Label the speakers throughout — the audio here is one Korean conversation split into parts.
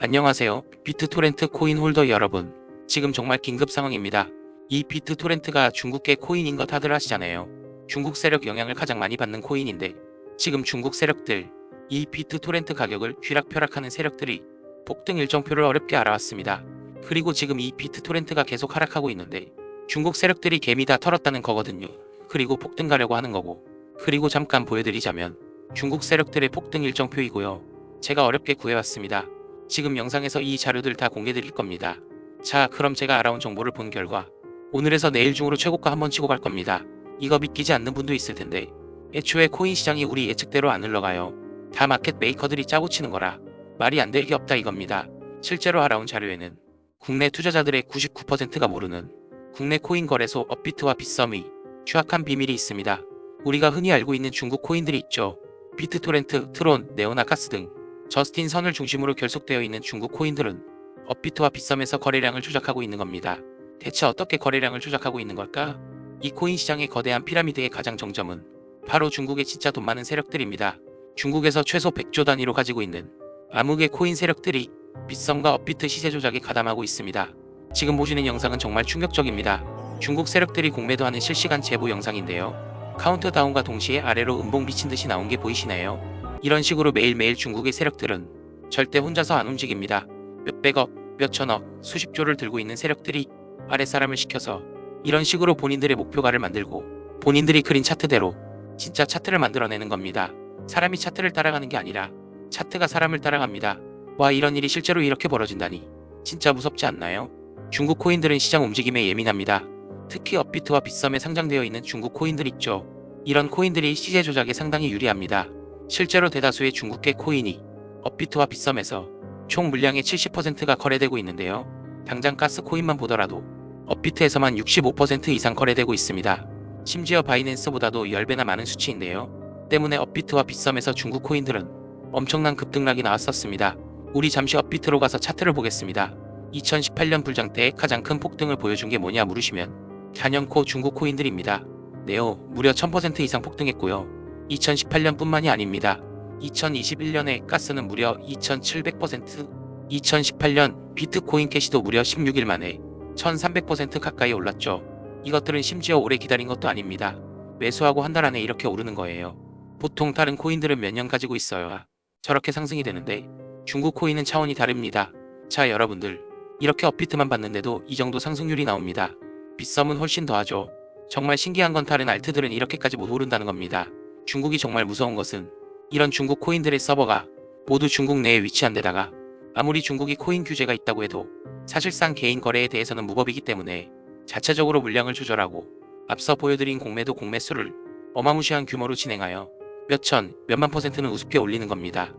Speaker 1: 안녕하세요. 비트토렌트 코인 홀더 여러분. 지금 정말 긴급 상황입니다. 이 비트토렌트가 중국계 코인인 거 다들 아시잖아요. 중국 세력 영향을 가장 많이 받는 코인인데 지금 중국 세력들, 이 비트토렌트 가격을 쥐락펴락하는 세력들이 폭등 일정표를 어렵게 알아왔습니다. 그리고 지금 이 비트토렌트가 계속 하락하고 있는데 중국 세력들이 개미 다 털었다는 거거든요. 그리고 폭등 가려고 하는 거고. 그리고 잠깐 보여드리자면 중국 세력들의 폭등 일정표이고요. 제가 어렵게 구해왔습니다. 지금 영상에서 이 자료들 다 공개드릴 겁니다. 자, 그럼 제가 알아온 정보를 본 결과 오늘에서 내일 중으로 최고가 한번 치고 갈 겁니다. 이거 믿기지 않는 분도 있을 텐데 애초에 코인 시장이 우리 예측대로 안 흘러가요. 다 마켓 메이커들이 짜고 치는 거라 말이 안 될 게 없다 이겁니다. 실제로 알아온 자료에는 국내 투자자들의 99%가 모르는 국내 코인 거래소 업비트와 빗썸의 추악한 비밀이 있습니다. 우리가 흔히 알고 있는 중국 코인들이 있죠. 비트토렌트, 트론, 네오나카스 등 저스틴 선을 중심으로 결속되어 있는 중국 코인들은 업비트와 빗썸에서 거래량을 조작하고 있는 겁니다. 대체 어떻게 거래량을 조작하고 있는 걸까? 이 코인 시장의 거대한 피라미드의 가장 정점은 바로 중국의 진짜 돈 많은 세력들입니다. 중국에서 최소 100조 단위로 가지고 있는 암흑의 코인 세력들이 빗썸과 업비트 시세 조작에 가담하고 있습니다. 지금 보시는 영상은 정말 충격적입니다. 중국 세력들이 공매도 하는 실시간 제보 영상인데요. 카운트다운과 동시에 아래로 음봉 비친 듯이 나온 게 보이시나요? 이런 식으로 매일매일 중국의 세력들은 절대 혼자서 안 움직입니다. 몇백억, 몇천억, 수십조를 들고 있는 세력들이 아랫사람을 시켜서 이런 식으로 본인들의 목표가를 만들고 본인들이 그린 차트대로 진짜 차트를 만들어내는 겁니다. 사람이 차트를 따라가는 게 아니라 차트가 사람을 따라갑니다. 와, 이런 일이 실제로 이렇게 벌어진다니 진짜 무섭지 않나요? 중국 코인들은 시장 움직임에 예민합니다. 특히 업비트와 빗썸에 상장되어 있는 중국 코인들 있죠. 이런 코인들이 시세 조작에 상당히 유리합니다. 실제로 대다수의 중국계 코인이 업비트와 빗썸에서 총 물량의 70%가 거래되고 있는데요. 당장 가스 코인만 보더라도 업비트에서만 65% 이상 거래되고 있습니다. 심지어 바이낸스보다도 10배나 많은 수치인데요. 때문에 업비트와 빗썸에서 중국 코인들은 엄청난 급등락이 나왔었습니다. 우리 잠시 업비트로 가서 차트를 보겠습니다. 2018년 불장 때 가장 큰 폭등을 보여준 게 뭐냐 물으시면 단연코 중국 코인들입니다. 네오 무려 1000% 이상 폭등했고요. 2018년뿐만이 아닙니다. 2021년에 가스는 무려 2700%, 2018년 비트코인 캐시도 무려 16일 만에 1300% 가까이 올랐죠. 이것들은 심지어 오래 기다린 것도 아닙니다. 매수하고 한 달 안에 이렇게 오르는 거예요. 보통 다른 코인들은 몇 년 가지고 있어야 저렇게 상승이 되는데 중국 코인은 차원이 다릅니다. 자, 여러분들, 이렇게 업비트만 봤는데도 이 정도 상승률이 나옵니다. 빗썸은 훨씬 더하죠. 정말 신기한 건 다른 알트들은 이렇게까지 못 오른다는 겁니다. 중국이 정말 무서운 것은 이런 중국 코인들의 서버가 모두 중국 내에 위치한 데다가 아무리 중국이 코인 규제가 있다고 해도 사실상 개인 거래에 대해서는 무법이기 때문에 자체적으로 물량을 조절하고 앞서 보여드린 공매도 공매수를 어마무시한 규모로 진행하여 몇천, 몇만 %는 우습게 올리는 겁니다.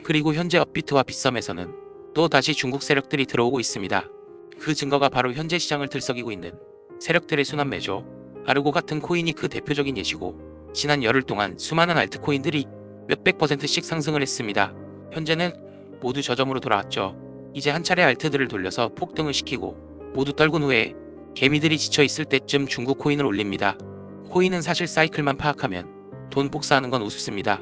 Speaker 1: 그리고 현재 업비트와 빗썸에서는 또 다시 중국 세력들이 들어오고 있습니다. 그 증거가 바로 현재 시장을 들썩이고 있는 세력들의 순환매죠. 아르고 같은 코인이 그 대표적인 예시고 지난 열흘 동안 수많은 알트코인들이 몇백 %씩 상승을 했습니다. 현재는 모두 저점으로 돌아왔죠. 이제 한 차례 알트들을 돌려서 폭등을 시키고 모두 떨군 후에 개미들이 지쳐있을 때쯤 중국 코인을 올립니다. 코인은 사실 사이클만 파악하면 돈 복사하는 건 우습습니다.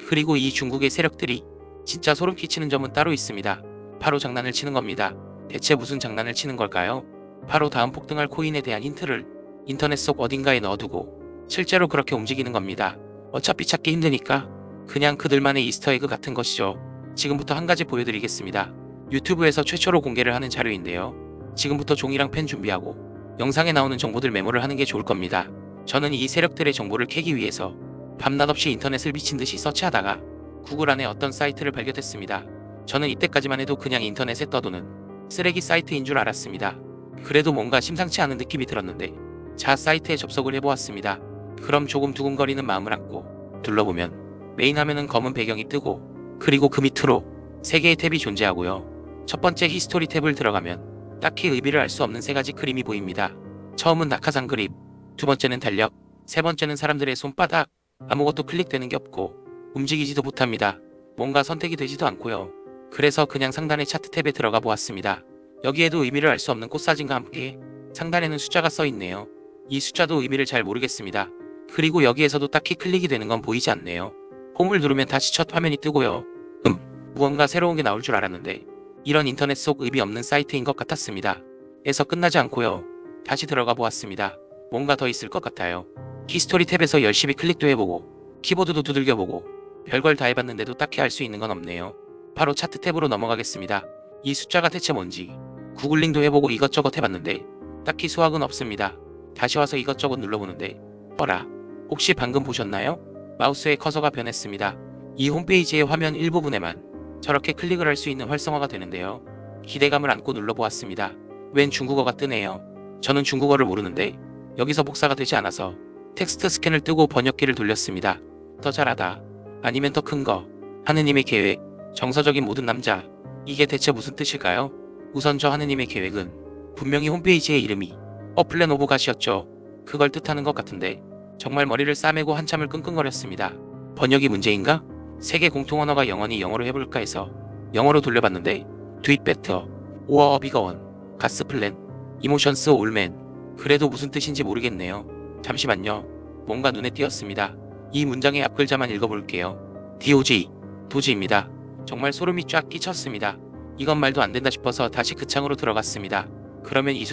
Speaker 1: 그리고 이 중국의 세력들이 진짜 소름 끼치는 점은 따로 있습니다. 바로 장난을 치는 겁니다. 대체 무슨 장난을 치는 걸까요? 바로 다음 폭등할 코인에 대한 힌트를 인터넷 속 어딘가에 넣어두고 실제로 그렇게 움직이는 겁니다. 어차피 찾기 힘드니까 그냥 그들만의 이스터에그 같은 것이죠. 지금부터 한 가지 보여드리겠습니다. 유튜브에서 최초로 공개를 하는 자료인데요. 지금부터 종이랑 펜 준비하고 영상에 나오는 정보들 메모를 하는 게 좋을 겁니다. 저는 이 세력들의 정보를 캐기 위해서 밤낮 없이 인터넷을 미친 듯이 서치하다가 구글 안에 어떤 사이트를 발견했습니다. 저는 이때까지만 해도 그냥 인터넷에 떠도는 쓰레기 사이트인 줄 알았습니다. 그래도 뭔가 심상치 않은 느낌이 들었는데 자, 사이트에 접속을 해보았습니다. 그럼 조금 두근거리는 마음을 안고 둘러보면 메인 화면은 검은 배경이 뜨고 그리고 그 밑으로 3개의 탭이 존재하고요. 첫 번째 히스토리 탭을 들어가면 딱히 의미를 알 수 없는 3가지 그림이 보입니다. 처음은 낙하산 그림, 두 번째는 달력, 세 번째는 사람들의 손바닥. 아무것도 클릭되는 게 없고 움직이지도 못합니다. 뭔가 선택이 되지도 않고요. 그래서 그냥 상단의 차트 탭에 들어가 보았습니다. 여기에도 의미를 알 수 없는 꽃사진과 함께 상단에는 숫자가 써 있네요. 이 숫자도 의미를 잘 모르겠습니다. 그리고 여기에서도 딱히 클릭이 되는 건 보이지 않네요. 홈을 누르면 다시 첫 화면이 뜨고요. 무언가 새로운 게 나올 줄 알았는데 이런 인터넷 속 의미 없는 사이트인 것 같았습니다. 에서 끝나지 않고요. 다시 들어가 보았습니다. 뭔가 더 있을 것 같아요. 히스토리 탭에서 열심히 클릭도 해보고 키보드도 두들겨보고 별걸 다 해봤는데도 딱히 알 수 있는 건 없네요. 바로 차트 탭으로 넘어가겠습니다. 이 숫자가 대체 뭔지 구글링도 해보고 이것저것 해봤는데 딱히 수확은 없습니다. 다시 와서 이것저것 눌러보는데 어라, 혹시 방금 보셨나요? 마우스의 커서가 변했습니다. 이 홈페이지의 화면 일부분에만 저렇게 클릭을 할 수 있는 활성화가 되는데요. 기대감을 안고 눌러보았습니다. 웬 중국어가 뜨네요. 저는 중국어를 모르는데 여기서 복사가 되지 않아서 텍스트 스캔을 뜨고 번역기를 돌렸습니다. 더 잘하다. 아니면 더 큰 거. 하느님의 계획. 정서적인 모든 남자. 이게 대체 무슨 뜻일까요? 우선 저 하느님의 계획은 분명히 홈페이지의 이름이 플랜 오브 갓이었죠. 그걸 뜻하는 것 같은데 정말 머리를 싸매고 한참을 끙끙거렸습니다. 번역이 문제인가? 세계 공통 언어가 영어니 영어로 해볼까 해서 영어로 돌려봤는데 Do it better. 오어 비거원. 가스 플랜. 이모션스 올맨. 그래도 무슨 뜻인지 모르겠네요. 잠시만요. 뭔가 눈에 띄었습니다. 이 문장의 앞글자만 읽어볼게요. DOG. 도지입니다. 정말 소름이 쫙 끼쳤습니다. 이건 말도 안 된다 싶어서 다시 그 창으로 들어갔습니다. 그러면 이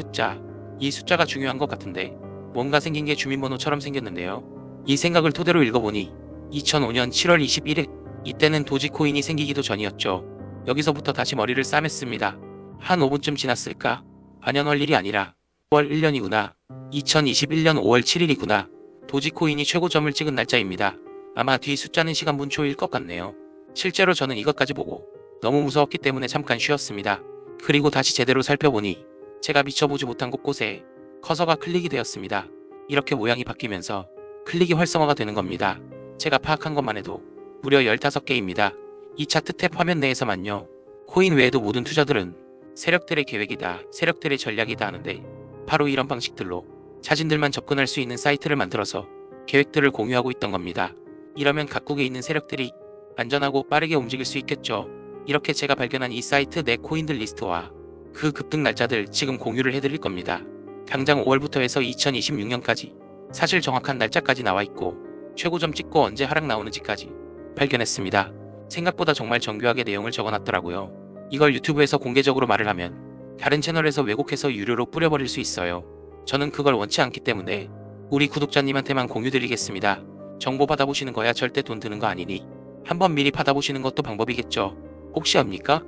Speaker 1: 숫자가 중요한 것 같은데 뭔가 생긴 게 주민번호처럼 생겼는데요. 이 생각을 토대로 읽어보니 2005년 7월 21일 이때는 도지코인이 생기기도 전이었죠. 여기서부터 다시 머리를 싸맸습니다. 한 5분쯤 지났을까? 반년월 일이 아니라 5월 1년이구나. 2021년 5월 7일이구나. 도지코인이 최고점을 찍은 날짜입니다. 아마 뒤 숫자는 시간분 초일 것 같네요. 실제로 저는 이것까지 보고 너무 무서웠기 때문에 잠깐 쉬었습니다. 그리고 다시 제대로 살펴보니 제가 미쳐보지 못한 곳곳에 커서가 클릭이 되었습니다. 이렇게 모양이 바뀌면서 클릭이 활성화가 되는 겁니다. 제가 파악한 것만 해도 무려 15개입니다. 이 차트 탭 화면 내에서만요. 코인 외에도 모든 투자들은 세력들의 계획이다, 세력들의 전략이다 하는데 바로 이런 방식들로 자신들만 접근할 수 있는 사이트를 만들어서 계획들을 공유하고 있던 겁니다. 이러면 각국에 있는 세력들이 안전하고 빠르게 움직일 수 있겠죠. 이렇게 제가 발견한 이 사이트 내 코인들 리스트와 그 급등 날짜들 지금 공유를 해드릴 겁니다. 당장 5월부터 해서 2026년까지 사실 정확한 날짜까지 나와 있고 최고점 찍고 언제 하락 나오는지까지 발견했습니다. 생각보다 정말 정교하게 내용을 적어놨더라고요. 이걸 유튜브에서 공개적으로 말을 하면 다른 채널에서 왜곡해서 유료로 뿌려버릴 수 있어요. 저는 그걸 원치 않기 때문에 우리 구독자님한테만 공유드리겠습니다. 정보 받아보시는 거야 절대 돈 드는 거 아니니 한번 미리 받아보시는 것도 방법이겠죠. 혹시 압니까?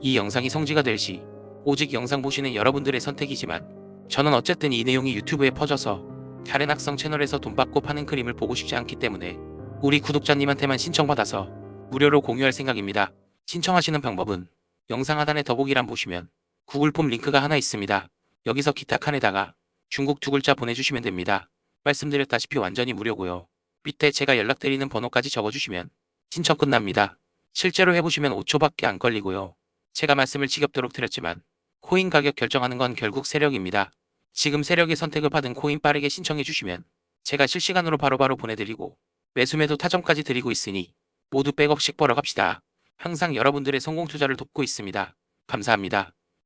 Speaker 1: 이 영상이 성지가 될 시 오직 영상 보시는 여러분들의 선택이지만 저는 어쨌든 이 내용이 유튜브에 퍼져서 다른 악성 채널에서 돈 받고 파는 그림을 보고 싶지 않기 때문에 우리 구독자님한테만 신청받아서 무료로 공유할 생각입니다. 신청하시는 방법은 영상 하단에 더보기란 보시면 구글 폼 링크가 하나 있습니다. 여기서 기타 칸에다가 중국 두 글자 보내주시면 됩니다. 말씀드렸다시피 완전히 무료고요. 밑에 제가 연락드리는 번호까지 적어주시면 신청 끝납니다. 실제로 해보시면 5초밖에 안 걸리고요. 제가 말씀을 지겹도록 드렸지만 코인 가격 결정하는 건 결국 세력입니다. 지금 세력의 선택을 받은 코인 빠르게 신청해 주시면 제가 실시간으로 바로바로 보내드리고 매수매도 타점까지 드리고 있으니 모두 백억씩 벌어 갑시다. 항상 여러분들의 성공 투자를 돕고 있습니다. 감사합니다.